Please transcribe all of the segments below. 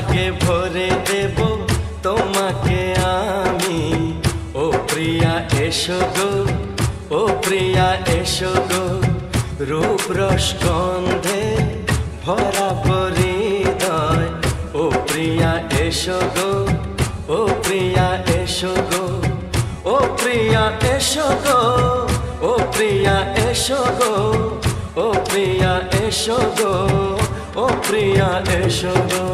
সোহাগে ভরে দেব তোমাকে আমি। ও প্রিয়া এসো গো, ও প্রিয়া এসো গো, রূপ রস গন্ধে ভরা হৃদয়। ও প্রিয়া এসো গো, ও প্রিয়া এসো গো, ও প্রিয়া এসো গো, ও প্রিয়া এসো গো, ও প্রিয়া এসো গো, ও প্রিয়া এসো গো।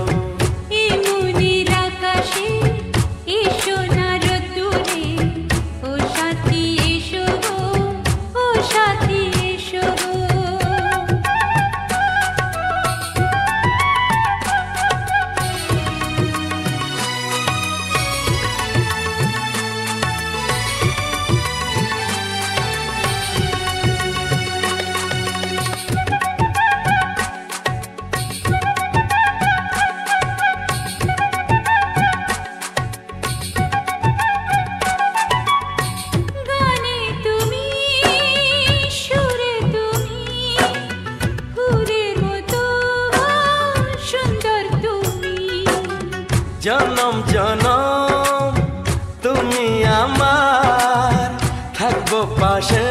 জনম জনম তুমি আমার, থাকবো পাশে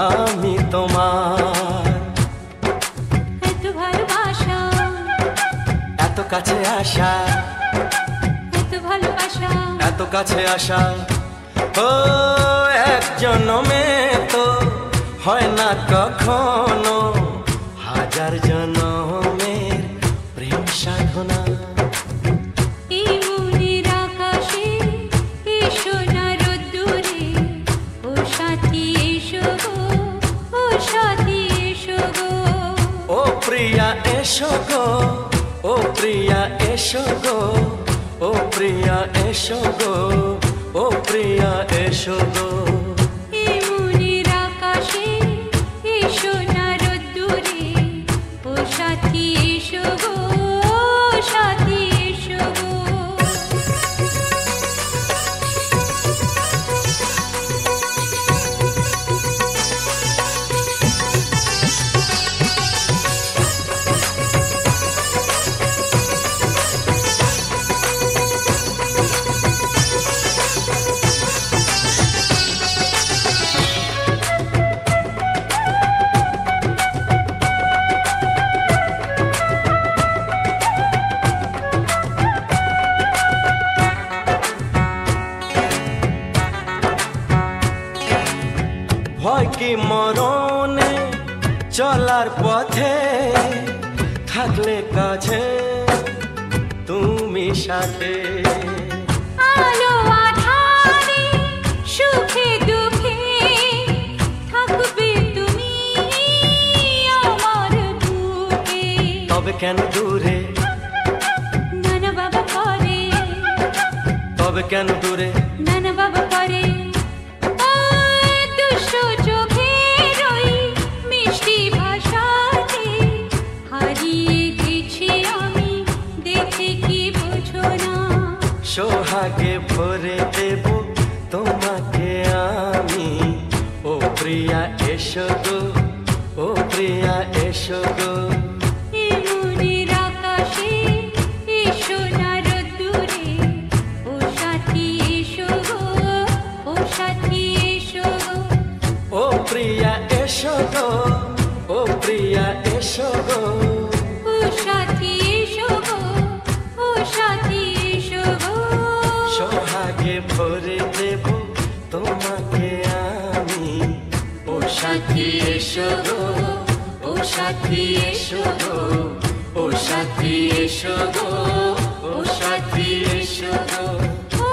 আমি তোমার। এত ভালোবাসা, এত কাছে আসা, এত ভালোবাসা, এত কাছে আসা। ও এক জনমে তো হয় না কখনো, হাজার জনমের প্রেম সাধনা। প্রিয়া এসো গো, ও প্রিয়া এসো গো, ও প্রিয়া এসো গো, ও প্রিয়া এসো গো। মনের আকাশে এসো না রোদ্দুরে, ও সাথী এসো গো, সাথী এসো গো। ভয় কি মরণে চলার পথে, থাকলে কাছে তুমি সাথে। আলো আঁধারে সুখে দুঃখে থাকবে তুমি আমার বুকে। তবে কেন দূরে, নানা বাবা করে, তবে কেন দূরে, নানা বাবা করে। সোহাগে ভরে দেব তোমাকে আমি। ও প্রিয়া এসো গো, ও প্রিয়া এসো গো। মনের আকাশে এসো না রোদ্দুরে, ও সাথী এসো গো, ও সাথী এসো গো। ও প্রিয়া এসো গো, ও প্রিয়া এসো গো, ও সাথী এসো গো, ও সাথী এসো গো। সোহাগে ভরে দেব তোমাকে আমি। ও সাথী এসো গো, ও সাথী এসো গো, ও সাথী এসো গো, ও সাথী এসো গো। ও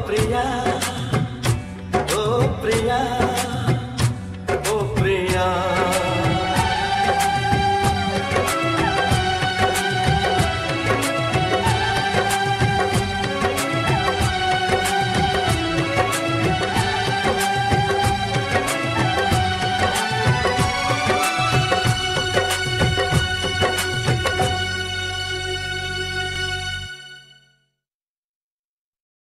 প্রিয়া, ও প্রিয়া।